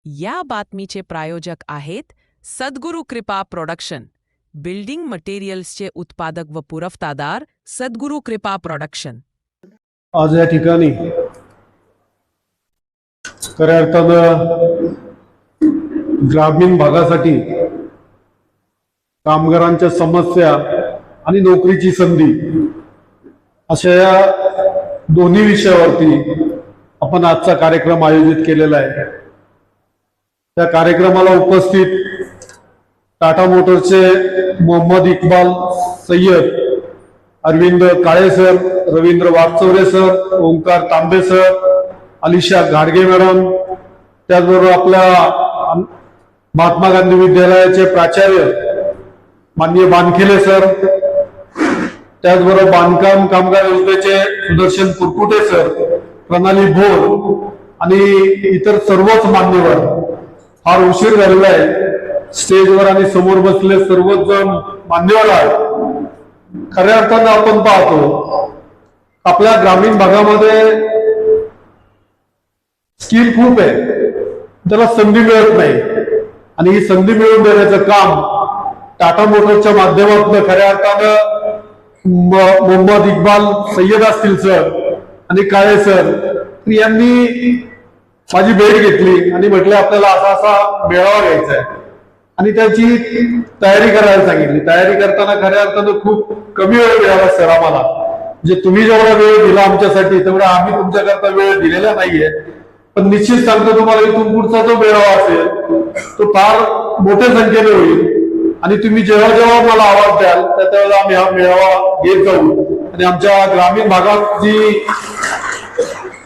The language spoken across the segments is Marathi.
या बातमीचे प्रायोजक आहेत सद्गुरू कृपा प्रोडक्शन, बिल्डिंग मटेरियल्सचे उत्पादक व पुरवठादार सद्गुरू कृपा प्रोडक्शन। आज या ठिकाणी खऱ्या अर्थानं ग्रामीण भागासाठी कामगारांच्या समस्या आणि नोकरीची संधी अशा या दोन्ही विषयावरती आपण आजचा कार्यक्रम आयोजित केलेला आहे। त्या कार्यक्रमाला उपस्थित टाटा मोटरचे मोहम्मद इक्बाल सय्यद, अरविंद काळे सर, रवींद्र वागचौरे सर, ओंकार तांबे सर, अलिशा घाडगे मॅडम, त्याचबरोबर आपल्या महात्मा गांधी विद्यालयाचे प्राचार्य माननीय बानखेले सर, त्याचबरोबर बांधकाम कामगार योजनेचे सुदर्शन कुरकुटे सर, प्रणाली भोर आणि इतर सर्वच मान्यवर। फार उशीर झालेला आहे, स्टेजवर आणि समोर बसले सर्वच जण मान्यवर आहेत। खऱ्या अर्थानं आपण पाहतो आपल्या ग्रामीण भागामध्ये स्किल खूप आहे, त्याला संधी मिळत नाही आणि ही संधी मिळवून देण्याचं काम टाटा मोटर्सच्या माध्यमातून खऱ्या अर्थानं मोहम्मद इक्बाल सय्यद असतील सर आणि काळे सर यांनी माझी भेट घेतली आणि म्हटले आपल्याला असा असा मेळावा घ्यायचा आहे आणि त्याची तयारी करायला सांगितली। तयारी करताना खऱ्या अर्थानं खूप कमी वेळ मिळाला सर आम्हाला, म्हणजे तुम्ही जेवढा वेळ दिला आमच्यासाठी तेवढा आम्ही तुमच्याकरता वेळ दिलेला नाहीये, पण निश्चित सांगतो तुम्हाला इथून पुढचा जो मेळावा असेल तो फार मोठ्या संख्येने होईल आणि तुम्ही जेव्हा जेव्हा मला आवाज द्याल त्यावेळेला आम्ही हा मेळावा घेत जाऊ आणि आमच्या ग्रामीण भागात जी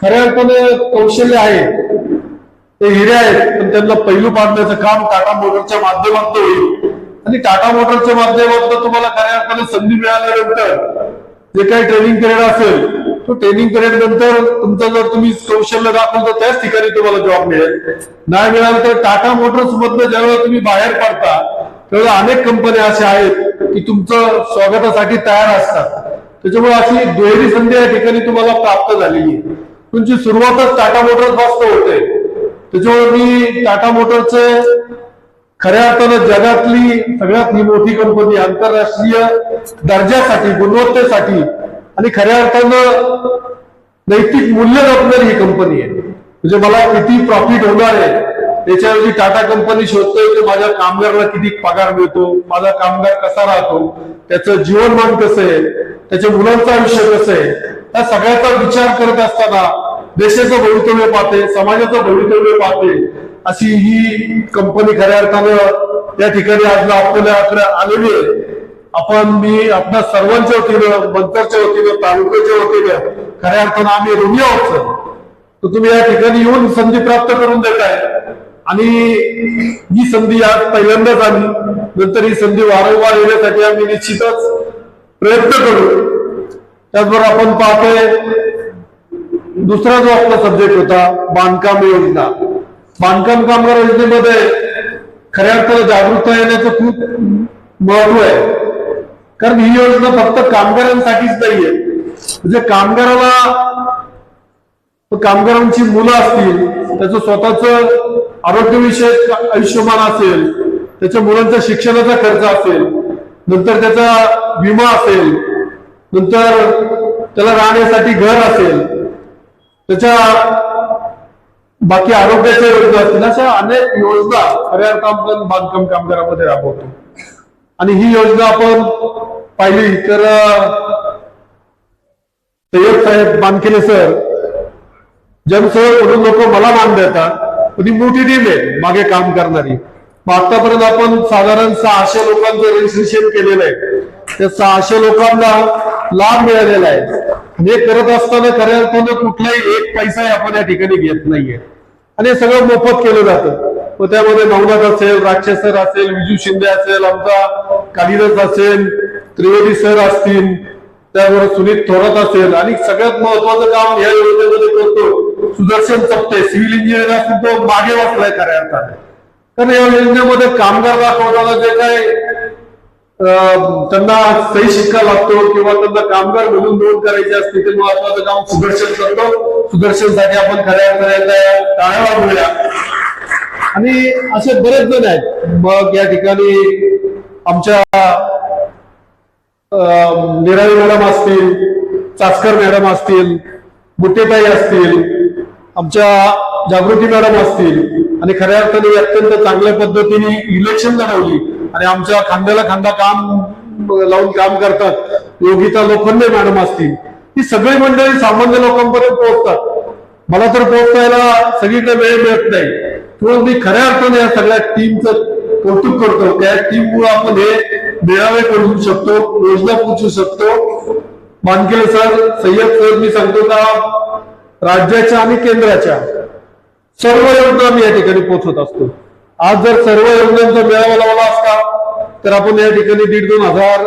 खऱ्या अर्थाने कौशल्य आहे ते हिरे आहेत, पण त्यांना पैलू पाडण्याचं काम टाटा मोटरच्या माध्यमातून होईल आणि टाटा मोटरच्या माध्यमातून तुम्हाला खऱ्या अर्थाने संधी मिळाल्यानंतर जे काही ट्रेनिंग पिरियड असेल तो ट्रेनिंग पिरियड नंतर तुमचं जर तुम्ही कौशल्य दाखवलं तर त्याच ठिकाणी तुम्हाला जॉब मिळेल। नाही मिळालं तर टाटा मोटर्स मधनं ज्यावेळेला तुम्ही बाहेर पडता त्यावेळेला अनेक कंपन्या अशा आहेत की तुमचं स्वागतासाठी तयार असतात। त्याच्यामुळे अशी दुहेरी संधी या ठिकाणी तुम्हाला प्राप्त झालेली आहे। तुमची सुरुवातच टाटा मोटर्स पासून होते, त्याच्यामुळे मी टाटा मोटरचे खऱ्या अर्थानं जगातली सगळ्यात मोठी कंपनी, आंतरराष्ट्रीय दर्जासाठी, गुणवत्तेसाठी आणि खऱ्या अर्थानं नैतिक मूल्य जपणारी ही कंपनी आहे। म्हणजे मला किती प्रॉफिट होणार आहे त्याच्याऐवजी टाटा कंपनी शोधतोय की माझ्या कामगाराला किती पगार मिळतो, माझा कामगार कसा राहतो, त्याचं जीवनमान कसं आहे, त्याच्या मुलांचं आयुष्य कसं आहे, या सगळ्याचा विचार करत असताना देशाचं भवितव्य पाहते, समाजाचं भवितव्य पाहते अशी ही कंपनी खऱ्या अर्थानं या ठिकाणी आज आपल्याकडे आलेली आहे। मी आपल्या सर्वांच्या वतीनं, मंतरच्या वतीनं, तालुक्याच्या वतीनं खऱ्या अर्थानं आम्ही ऋणी आहोत सर। तर तुम्ही या ठिकाणी येऊन संधी प्राप्त करून देताय आणि ही संधी आज पहिल्यांदाच आली, नंतर ही संधी वारंवार येण्यासाठी आम्ही निश्चितच प्रयत्न करू। त्याचबरोबर आपण पाहतोय दुसरा जो आपला सब्जेक्ट होता बांधकाम योजना, बांधकाम कामगार योजनेमध्ये खऱ्या अर्थानं जागरूकता येण्याचं खूप महत्व आहे, कारण ही योजना फक्त कामगारांसाठीच नाहीये। म्हणजे कामगारांची मुलं असतील, त्याचं स्वतःच आरोग्यविषयक आयुष्यमान असेल, त्याच्या मुलांच्या शिक्षणाचा खर्च असेल, नंतर त्याचा विमा असेल, नंतर त्याला राहण्यासाठी घर असेल, त्याच्या बाकी आरोग्याच्या योजना असतील, अशा अनेक योजना खऱ्या अर्थानं आपण बांधकाम कामगारांमध्ये राबवतो। आणि ही योजना आपण पाहिली तर सय्यद साहेब, बानखेले सर, जनसेवक म्हणून लोक मला मान देतात, पण ही मोठी टीम आहे मागे काम करणारी। आतापर्यंत आपण साधारण 600 लोकांचं रजिस्ट्रेशन केलेलं आहे, त्या 600 लोकांना लाभ मिळालेला आहे। हे करत असताना खऱ्या अर्थानं कुठलाही एक पैसाही आपण या ठिकाणी घेत नाहीये आणि हे सगळं मोफत केलं जातं। व त्यामध्ये नवनाथ असेल, राक्षस सर असेल, विजू शिंदे असेल, आमचा कालिदास असेल, त्रिवेदी सर असतील, त्याबरोबर सुनीत थोरात असेल आणि सगळ्यात महत्वाचं काम या योजनेमध्ये करतो सुदर्शन चपटे, सिव्हिल इंजिनियर असून तो मागे बसलाय खऱ्या अर्थाने। कारण या योजनेमध्ये कामगार दाखवताना जे काय त्यांना सही शिक्का लागतो किंवा त्यांना कामगार म्हणून नोंद करायची असते ते महत्वाचं काम सुदर्शन करतो। सुदर्शनसाठी आपण खऱ्या अर्थाने टाळ्या वाजवूया। आणि असे बरेच जण आहेत. मग या ठिकाणी आमच्या निराळी मॅडम असतील, चासकर मॅडम असतील, बुट्टेताई असतील, आमच्या जागृती मॅडम असतील आणि खऱ्या अर्थाने अत्यंत चांगल्या पद्धतीने इलेक्शन लढवली आणि आमच्या खांद्याला खांदा काम लावून काम करतात. योगिता लोखंडे मॅडम असतील, ही सगळी मंडळी सामान्य लोकांपर्यंत पोहोचतात. मला तर पोहोचायला सगळीकडे वेळ मिळत नाही, म्हणून मी खऱ्या अर्थाने या सगळ्या टीमचं कौतुक करतो. त्या टीममुळे आपण हे मेळावे करू शकतो, योजना पोचू शकतो. मानकेले सर, सय्यद सर, मी सांगतो का राज्याच्या आणि केंद्राच्या सर्व योजना मी या ठिकाणी पोहोचवत असतो. आज जर सर्व योजनांचा मेळावा लावला असता तर आपण या ठिकाणी 1,500-2,000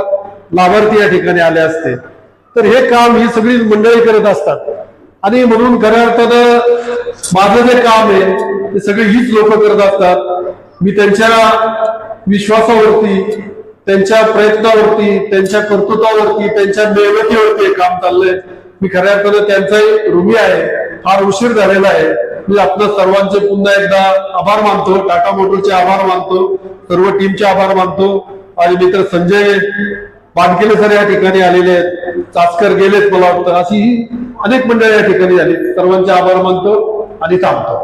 लाभार्थी या ठिकाणी आले असते. तर हे काम ही सगळी मंडळी करत असतात आणि म्हणून खऱ्या अर्थानं माझं जे काम आहे ते सगळे हीच लोक करत असतात. मी त्यांच्या विश्वासावरती, त्यांच्या प्रयत्नावरती, त्यांच्या कर्तृत्वावरती, त्यांच्या मेहनतीवरती काम चाललंय. मी खऱ्या अर्थानं त्यांचाही ऋणी आहे. फार उशीर झालेला आहे. मी आपल्या सर्वांचे पुन्हा एकदा आभार मानतो, टाटा मोटरचे आभार मानतो, सर्व टीमचे आभार मानतो. आणि मित्र संजय बानकेले सर या ठिकाणी आलेले आहेत, चासकर गेलेत मला वाटतं, अशी अनेक मंडळी या ठिकाणी झाली. सर्वांचे आभार मानतो आणि थांबतो.